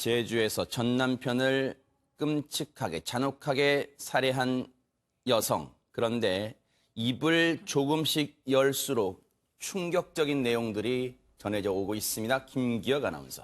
제주에서 전 남편을 끔찍하게 잔혹하게 살해한 여성. 그런데 입을 조금씩 열수록 충격적인 내용들이 전해져 오고 있습니다. 김기혁 아나운서.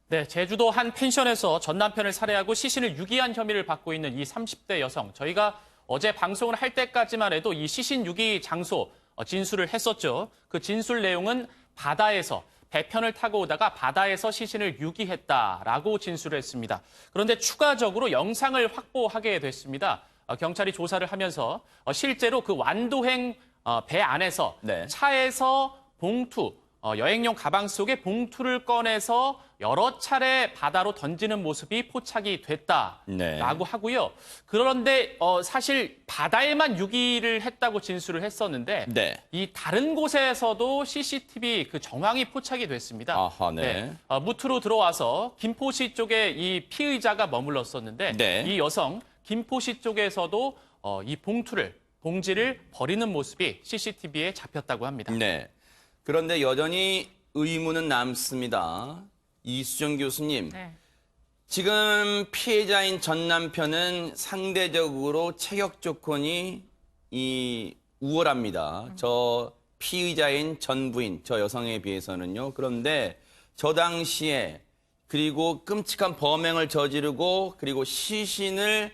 네, 제주도 한 펜션에서 전 남편을 살해하고 시신을 유기한 혐의를 받고 있는 이 30대 여성. 저희가 어제 방송을 할 때까지만 해도 이 시신 유기 장소 진술을 했었죠. 그 진술 내용은 바다에서 배편을 타고 오다가 바다에서 시신을 유기했다라고 진술을 했습니다. 그런데 추가적으로 영상을 확보하게 됐습니다. 경찰이 조사를 하면서 실제로 그 완도행 배 안에서 차에서 봉투, 여행용 가방 속에 봉투를 꺼내서 여러 차례 바다로 던지는 모습이 포착이 됐다라고 하고요. 그런데 사실 바다에만 유기를 했다고 진술을 했었는데 이 다른 곳에서도 CCTV 그 정황이 포착이 됐습니다. 무트로 들어와서 김포시 쪽에 이 피의자가 머물렀었는데 이 여성 김포시 쪽에서도 이 봉지를 버리는 모습이 CCTV에 잡혔다고 합니다. 그런데 여전히 의문은 남습니다. 이수정 교수님, 지금 피해자인 전 남편은 상대적으로 체격 조건이 우월합니다. 저 피의자인 전 부인, 저 여성에 비해서는요. 그런데 저 당시에 그리고 끔찍한 범행을 저지르고 그리고 시신을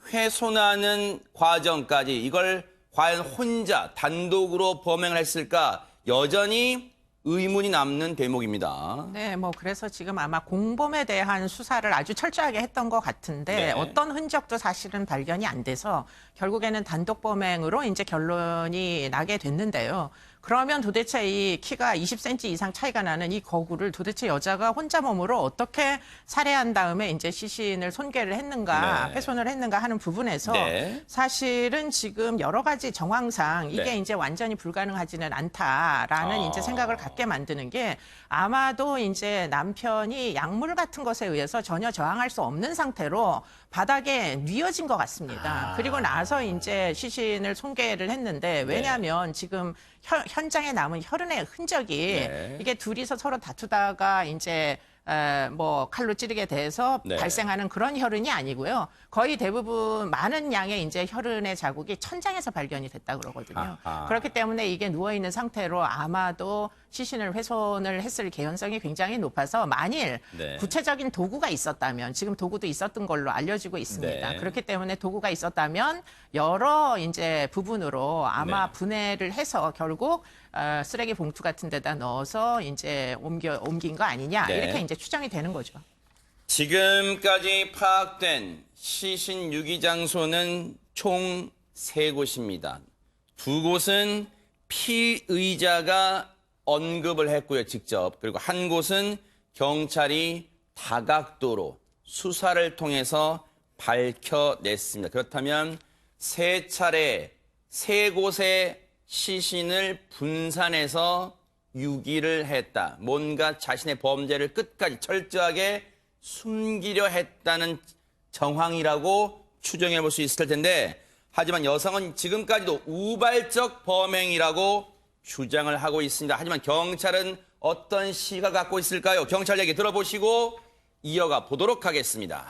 훼손하는 과정까지 이걸 과연 혼자 단독으로 범행을 했을까? 여전히 의문이 남는 대목입니다. 네, 그래서 지금 아마 공범에 대한 수사를 아주 철저하게 했던 것 같은데 어떤 흔적도 사실은 발견이 안 돼서 결국에는 단독 범행으로 이제 결론이 나게 됐는데요. 그러면 도대체 이 키가 20cm 이상 차이가 나는 이 거구를 도대체 여자가 혼자 몸으로 어떻게 살해한 다음에 이제 시신을 손괴를 했는가, 훼손을 했는가 하는 부분에서 사실은 지금 여러 가지 정황상 이게 이제 완전히 불가능하지는 않다라는 이제 생각을 갖게 만드는 게 아마도 이제 남편이 약물 같은 것에 의해서 전혀 저항할 수 없는 상태로 바닥에 뉘어진 것 같습니다. 그리고 나서 이제 시신을 손괴를 했는데 왜냐하면 지금 현장에 남은 혈흔의 흔적이 이게 둘이서 서로 다투다가 이제 칼로 찌르게 돼서 발생하는 그런 혈흔이 아니고요. 거의 대부분 많은 양의 이제 혈흔의 자국이 천장에서 발견이 됐다 그러거든요. 그렇기 때문에 이게 누워 있는 상태로 아마도 시신을 훼손을 했을 개연성이 굉장히 높아서 만일 구체적인 도구가 있었다면 지금 도구도 있었던 걸로 알려지고 있습니다. 그렇기 때문에 도구가 있었다면 여러 이제 부분으로 아마 분해를 해서 결국 쓰레기 봉투 같은 데다 넣어서 이제 옮긴 거 아니냐 이렇게 이제 추정이 되는 거죠. 지금까지 파악된 시신 유기 장소는 총 3곳입니다. 2곳은 피의자가 언급을 했고요, 직접. 그리고 한 곳은 경찰이 다각도로 수사를 통해서 밝혀냈습니다. 그렇다면 3차례, 3곳의 시신을 분산해서 유기를 했다. 뭔가 자신의 범죄를 끝까지 철저하게 숨기려 했다는 정황이라고 추정해 볼 수 있을 텐데 하지만 여성은 지금까지도 우발적 범행이라고 주장을 하고 있습니다. 하지만 경찰은 어떤 시각을 갖고 있을까요? 경찰 얘기 들어보시고 이어가 보도록 하겠습니다.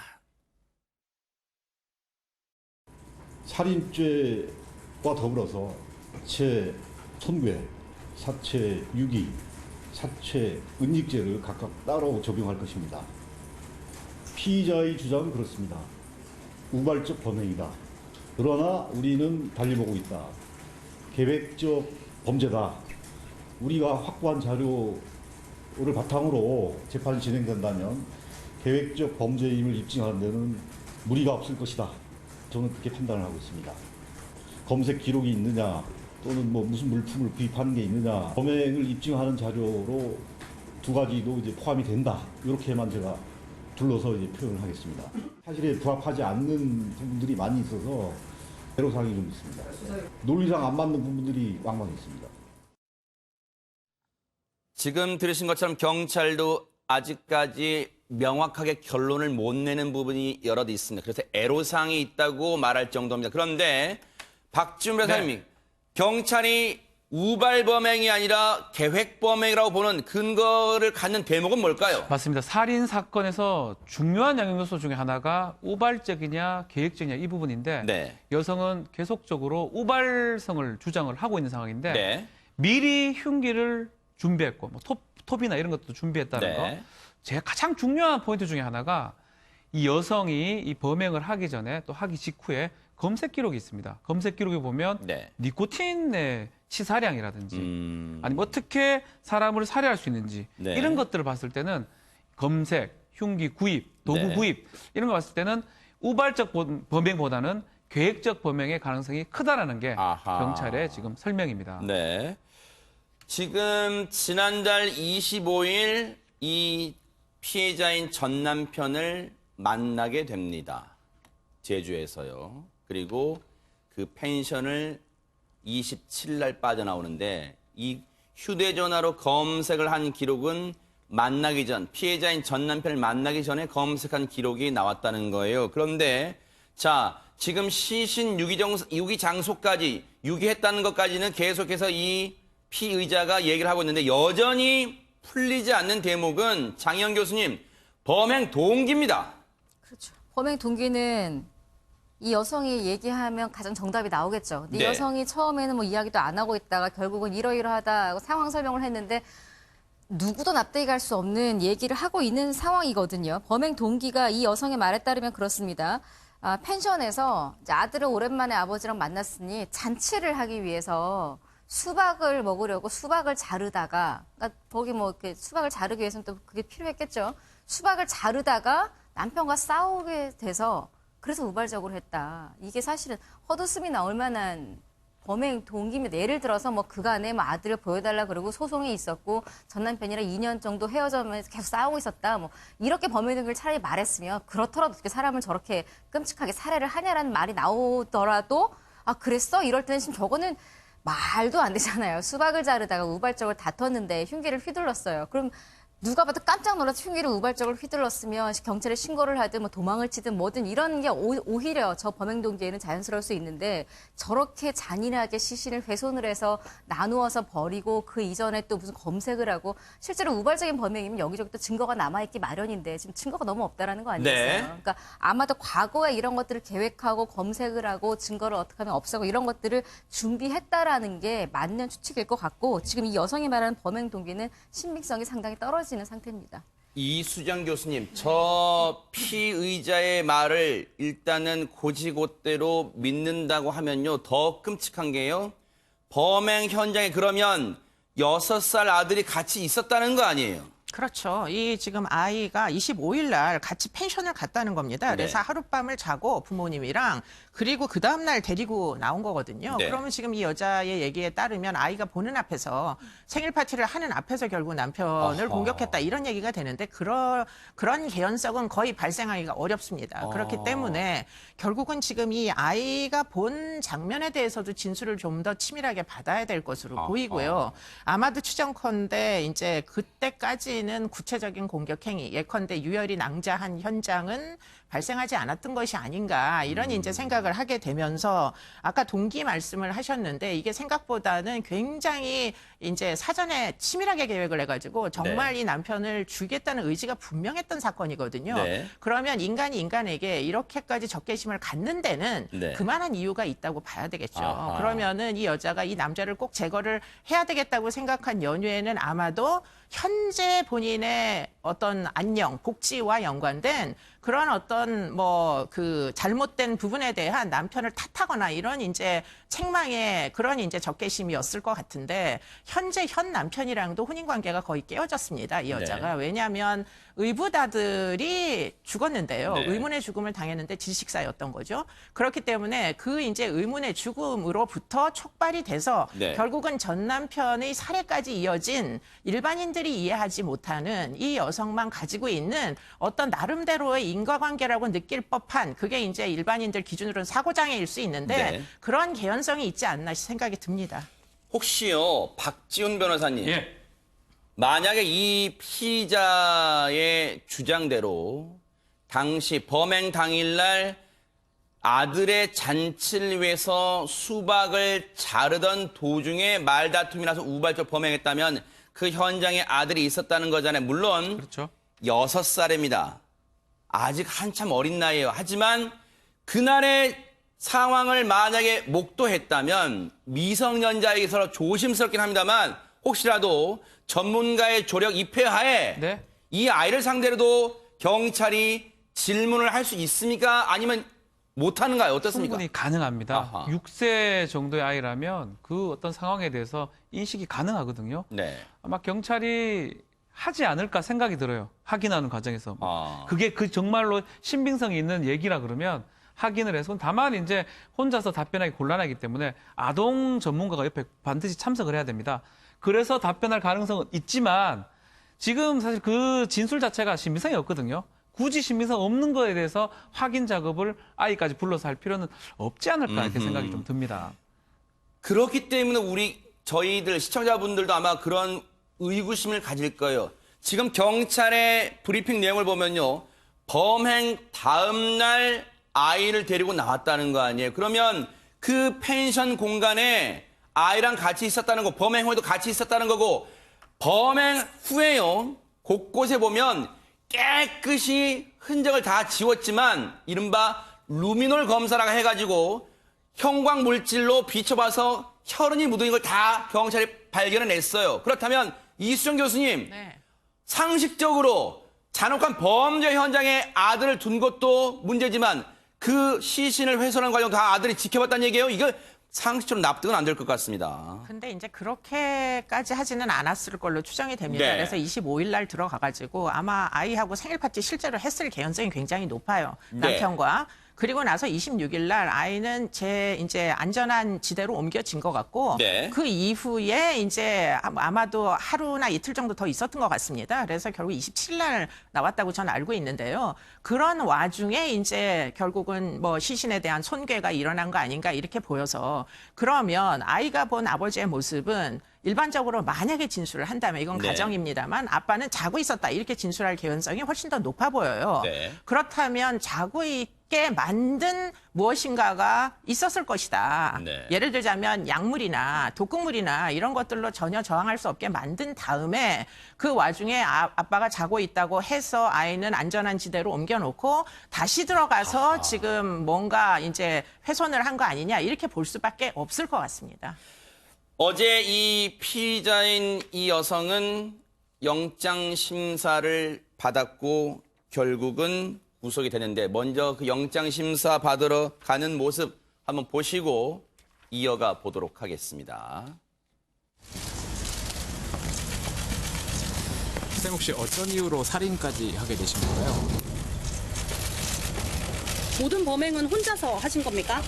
살인죄와 더불어서 사체 손괴, 사체 유기, 사체 은닉죄를 각각 따로 적용할 것입니다. 피의자의 주장은 그렇습니다. 우발적 범행이다. 그러나 우리는 달리 보고 있다. 계획적 범죄다. 우리가 확보한 자료를 바탕으로 재판이 진행된다면 계획적 범죄임을 입증하는 데는 무리가 없을 것이다. 저는 그렇게 판단을 하고 있습니다. 검색 기록이 있느냐 또는 무슨 물품을 구입하는 게 있느냐 범행을 입증하는 자료로 2가지도 이제 포함이 된다. 이렇게만 제가 둘러서 이제 표현을 하겠습니다. 사실에 부합하지 않는 부분들이 많이 있어서 애로사항이 좀 있습니다. 논리상 안 맞는 부분들이 왕왕 있습니다. 지금 들으신 것처럼 경찰도 아직까지 명확하게 결론을 못 내는 부분이 여럿 있습니다. 그래서 애로사항이 있다고 말할 정도입니다. 그런데 박지훈 변호사님, 경찰이 우발 범행이 아니라 계획 범행이라고 보는 근거를 갖는 대목은 뭘까요? 맞습니다. 살인 사건에서 중요한 양형 요소 중에 하나가 우발적이냐 계획적이냐 이 부분인데 네. 여성은 계속적으로 우발성을 주장을 하고 있는 상황인데 네. 미리 흉기를 준비했고 뭐 톱이나 이런 것도 준비했다는 네. 거. 제가 가장 중요한 포인트 중에 하나가 이 여성이 이 범행을 하기 전에 또 하기 직후에 검색 기록이 있습니다. 검색 기록에 보면 네. 니코틴의 치사량이라든지 아니면 어떻게 사람을 살해할 수 있는지 네. 이런 것들을 봤을 때는 검색, 흉기 구입, 도구 네. 구입 이런 거 봤을 때는 우발적 범행보다는 계획적 범행의 가능성이 크다라는 게 아하. 경찰의 지금 설명입니다. 네. 지금 지난달 25일 이 피해자인 전 남편을 만나게 됩니다. 제주에서요. 그리고 그 펜션을 27일 날 빠져나오는데 이 휴대전화로 검색을 한 기록은 만나기 전, 피해자인 전 남편을 만나기 전에 검색한 기록이 나왔다는 거예요. 그런데 자, 지금 시신 유기 장소까지 유기했다는 것까지는 계속해서 이 피의자가 얘기를 하고 있는데 여전히 풀리지 않는 대목은 장희영 교수님, 범행 동기입니다. 그렇죠. 범행 동기는 이 여성이 얘기하면 가장 정답이 나오겠죠. 근데 네. 이 여성이 처음에는 뭐 이야기도 안 하고 있다가 결국은 이러이러하다 상황 설명을 했는데 누구도 납득이 갈 수 없는 얘기를 하고 있는 상황이거든요. 범행 동기가 이 여성의 말에 따르면 그렇습니다. 펜션에서 이제 아들을 오랜만에 아버지랑 만났으니 잔치를 하기 위해서 수박을 먹으려고 수박을 자르다가, 그러니까 거기 뭐 이렇게 수박을 자르기 위해서는 또 그게 필요했겠죠. 수박을 자르다가 남편과 싸우게 돼서 그래서 우발적으로 했다. 이게 사실은 헛웃음이 나올 만한 범행 동기입니다. 예를 들어서 뭐 그간에 뭐 아들을 보여달라 그러고 소송이 있었고 전 남편이랑 2년 정도 헤어져면서 계속 싸우고 있었다. 뭐 이렇게 범행 동기를 차라리 말했으면 그렇더라도 어떻게 사람을 저렇게 끔찍하게 살해를 하냐라는 말이 나오더라도 아 그랬어? 이럴 때는 지금 저거는 말도 안 되잖아요. 수박을 자르다가 우발적으로 다퉜는데 흉기를 휘둘렀어요. 그럼 누가 봐도 깜짝 놀라서 흉기를 우발적으로 휘둘렀으면 경찰에 신고를 하든 뭐 도망을 치든 뭐든 이런 게 오히려 저 범행 동기에는 자연스러울 수 있는데 저렇게 잔인하게 시신을 훼손을 해서 나누어서 버리고 그 이전에 또 무슨 검색을 하고 실제로 우발적인 범행이면 여기저기 또 증거가 남아있기 마련인데 지금 증거가 너무 없다라는 거 아니겠어요? 네. 그러니까 아마도 과거에 이런 것들을 계획하고 검색을 하고 증거를 어떻게 하면 없애고 이런 것들을 준비했다라는 게 맞는 추측일 것 같고 지금 이 여성이 말하는 범행 동기는 신빙성이 상당히 떨어지는 상태입니다. 이수정 교수님, 저 피의자의 말을 일단은 고지고대로 믿는다고 하면요. 더 끔찍한 게요. 범행 현장에 그러면 6살 아들이 같이 있었다는 거 아니에요? 그렇죠. 이 지금 아이가 25일 날 같이 펜션을 갔다는 겁니다. 그래서 네. 하룻밤을 자고 부모님이랑 그리고 그 다음날 데리고 나온 거거든요. 네. 그러면 지금 이 여자의 얘기에 따르면 아이가 보는 앞에서 생일 파티를 하는 앞에서 결국 남편을 어허. 공격했다 이런 얘기가 되는데 그런 개연성은 거의 발생하기가 어렵습니다. 그렇기 때문에 결국은 지금 이 아이가 본 장면에 대해서도 진술을 좀 더 치밀하게 받아야 될 것으로 보이고요. 아마도 추정컨대 이제 그때까지 는 구체적인 공격 행위, 예컨대 유혈이 낭자한 현장은 발생하지 않았던 것이 아닌가 이런 이제 생각을 하게 되면서 아까 동기 말씀을 하셨는데 이게 생각보다는 굉장히 이제 사전에 치밀하게 계획을 해가지고 정말 네. 이 남편을 죽이겠다는 의지가 분명했던 사건이거든요. 네. 그러면 인간이 인간에게 이렇게까지 적개심을 갖는 데는 네. 그만한 이유가 있다고 봐야 되겠죠. 아하. 그러면은 이 여자가 이 남자를 꼭 제거를 해야 되겠다고 생각한 연유에는 아마도 현재 본인의 어떤 안녕, 복지와 연관된 그런 어떤 뭐 그 잘못된 부분에 대한 남편을 탓하거나 이런 이제 책망의 그런 이제 적개심이었을 것 같은데 현재 현 남편이랑도 혼인 관계가 거의 깨어졌습니다. 이 여자가. 왜냐하면 의붓아들이 죽었는데요. 네. 의문의 죽음을 당했는데 질식사였던 거죠. 그렇기 때문에 그 이제 의문의 죽음으로부터 촉발이 돼서 네. 결국은 전 남편의 살해까지 이어진 일반인들이 이해하지 못하는 이 여성만 가지고 있는 어떤 나름대로의 인과관계라고 느낄 법한 그게 이제 일반인들 기준으로는 사고장애일 수 있는데 네. 그런 개연성이 있지 않나 생각이 듭니다. 혹시요, 박지훈 변호사님. 예. 만약에 이 피의자의 주장대로 당시 범행 당일날 아들의 잔치를 위해서 수박을 자르던 도중에 말다툼이 나서 우발적 범행했다면 그 현장에 아들이 있었다는 거잖아요. 물론 그렇죠. 6살입니다. 아직 한참 어린 나이에요. 하지만 그날의 상황을 만약에 목도했다면 미성년자에게서 조심스럽긴 합니다만 혹시라도 전문가의 조력 입회하에 네. 이 아이를 상대로도 경찰이 질문을 할 수 있습니까? 아니면 못하는가요? 어떻습니까? 충분히 가능합니다. 아하. 6세 정도의 아이라면 그 어떤 상황에 대해서 인식이 가능하거든요. 네. 아마 경찰이 하지 않을까 생각이 들어요. 확인하는 과정에서. 아. 그게 그 정말로 신빙성이 있는 얘기라 그러면 확인을 해서 다만 이제 혼자서 답변하기 곤란하기 때문에 아동 전문가가 옆에 반드시 참석을 해야 됩니다. 그래서 답변할 가능성은 있지만 지금 사실 그 진술 자체가 신빙성이 없거든요. 굳이 신빙성 없는 거에 대해서 확인 작업을 아이까지 불러서 할 필요는 없지 않을까 이렇게 생각이 좀 듭니다. 그렇기 때문에 저희들 시청자분들도 아마 그런 의구심을 가질 거예요. 지금 경찰의 브리핑 내용을 보면요. 범행 다음 날 아이를 데리고 나왔다는 거 아니에요. 그러면 그 펜션 공간에 아이랑 같이 있었다는 거, 범행 후에도 같이 있었다는 거고 범행 후에요. 곳곳에 보면 깨끗이 흔적을 다 지웠지만 이른바 루미놀 검사라고 해가지고 형광 물질로 비춰봐서 혈흔이 묻은 걸 다 경찰이 발견해냈어요. 그렇다면 이수정 교수님, 네. 상식적으로 잔혹한 범죄 현장에 아들을 둔 것도 문제지만 그 시신을 훼손한 과정 다 아들이 지켜봤다는 얘기예요. 이거 상식적으로 납득은 안 될 것 같습니다. 근데 이제 그렇게까지 하지는 않았을 걸로 추정이 됩니다. 네. 그래서 25일 날 들어가가지고 아마 아이하고 생일 파티 실제로 했을 개연성이 굉장히 높아요. 네. 남편과. 그리고 나서 26일 날 아이는 이제 안전한 지대로 옮겨진 것 같고 네. 그 이후에 이제 아마도 하루나 이틀 정도 더 있었던 것 같습니다. 그래서 결국 27일 날 나왔다고 저는 알고 있는데요. 그런 와중에 이제 결국은 뭐 시신에 대한 손괴가 일어난 거 아닌가 이렇게 보여서 그러면 아이가 본 아버지의 모습은 일반적으로 만약에 진술을 한다면 이건 네. 가정입니다만 아빠는 자고 있었다 이렇게 진술할 개연성이 훨씬 더 높아 보여요. 네. 그렇다면 자고 있게 만든 무엇인가가 있었을 것이다. 네. 예를 들자면 약물이나 독극물이나 이런 것들로 전혀 저항할 수 없게 만든 다음에 그 와중에 아빠가 자고 있다고 해서 아이는 안전한 지대로 옮겨놓고 다시 들어가서 지금 뭔가 이제 훼손을 한 거 아니냐 이렇게 볼 수밖에 없을 것 같습니다. 어제 이 피의자인 이 여성은 영장 심사를 받았고 결국은 구속이 되는데 먼저 그 영장 심사 받으러 가는 모습 한번 보시고 이어가 보도록 하겠습니다. 선생님 혹시 어떤 이유로 살인까지 하게 되신 건가요? 모든 범행은 혼자서 하신 겁니까?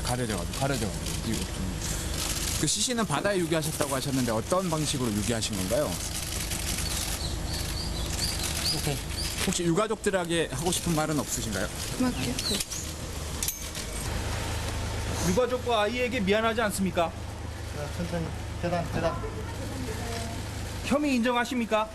가려져가지고 이거 그 시신은 바다에 유기하셨다고 하셨는데 어떤 방식으로 유기하신 건가요? 혹시 유가족들에게 하고 싶은 말은 없으신가요? 그만할게요. 유가족과 아이에게 미안하지 않습니까? 천천히 대단. 혐의 인정하십니까?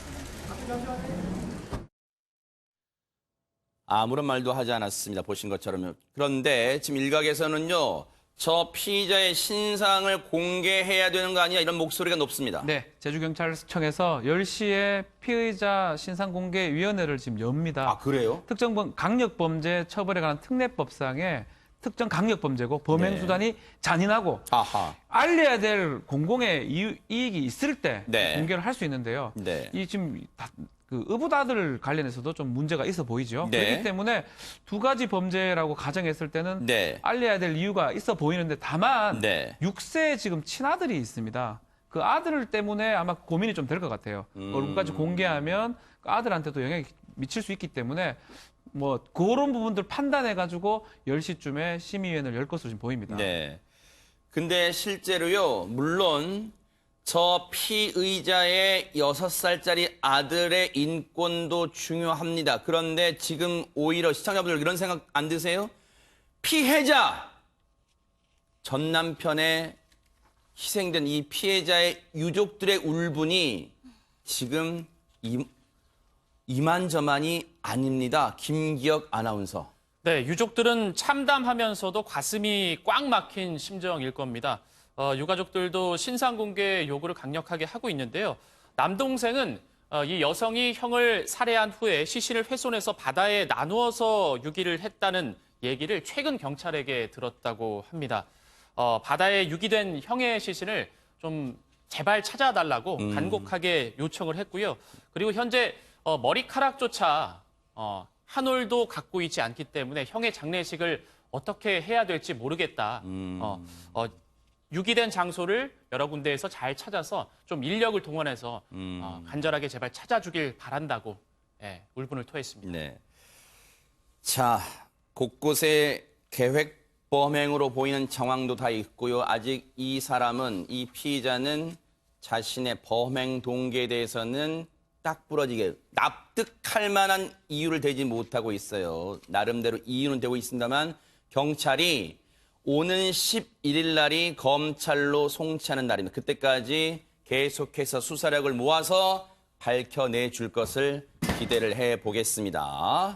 아무런 말도 하지 않았습니다. 보신 것처럼요. 그런데 지금 일각에서는요. 저 피의자의 신상을 공개해야 되는 거 아니냐 이런 목소리가 높습니다. 네, 제주경찰청에서 10시에 피의자 신상공개위원회를 지금 엽니다. 아, 그래요? 특정 강력범죄 처벌에 관한 특례법상에 특정 강력범죄고 범행수단이 잔인하고 아하. 알려야 될 공공의 이익이 있을 때 네. 공개를 할 수 있는데요. 네. 이 지금 그 의붓아들 관련해서도 좀 문제가 있어 보이죠. 네. 그렇기 때문에 두 가지 범죄라고 가정했을 때는 네. 알려야 될 이유가 있어 보이는데 다만 네. 6세 지금 친아들이 있습니다. 그 아들 때문에 아마 고민이 좀 될 것 같아요. 얼굴까지 공개하면 그 아들한테도 영향이 미칠 수 있기 때문에 뭐 그런 부분들 판단해가지고 10시쯤에 심의위원회를 열 것으로 지금 보입니다. 네. 근데 실제로요, 물론 저 피의자의 6살짜리 아들의 인권도 중요합니다. 그런데 지금 오히려 시청자분들 이런 생각 안 드세요? 피해자! 전 남편의 희생된 이 피해자의 유족들의 울분이 지금 이만저만이 아닙니다. 김기혁 아나운서. 네, 유족들은 참담하면서도 가슴이 꽉 막힌 심정일 겁니다. 유가족들도 신상 공개 요구를 강력하게 하고 있는데요. 남동생은 이 여성이 형을 살해한 후에 시신을 훼손해서 바다에 나누어서 유기를 했다는 얘기를 최근 경찰에게 들었다고 합니다. 바다에 유기된 형의 시신을 좀 제발 찾아달라고 간곡하게 요청을 했고요. 그리고 현재 머리카락조차 한 올도 갖고 있지 않기 때문에 형의 장례식을 어떻게 해야 될지 모르겠다. 유기된 장소를 여러 군데에서 잘 찾아서 좀 인력을 동원해서 간절하게 제발 찾아주길 바란다고 울분을 토했습니다. 네. 자, 곳곳에 계획 범행으로 보이는 정황도 다 있고요. 아직 이 사람은, 이 피의자는 자신의 범행 동기에 대해서는 딱 부러지게 납득할 만한 이유를 대지 못하고 있어요. 나름대로 이유는 되고 있습니다만 경찰이 오는 11일 날이 검찰로 송치하는 날입니다. 그때까지 계속해서 수사력을 모아서 밝혀내 줄 것을 기대를 해보겠습니다.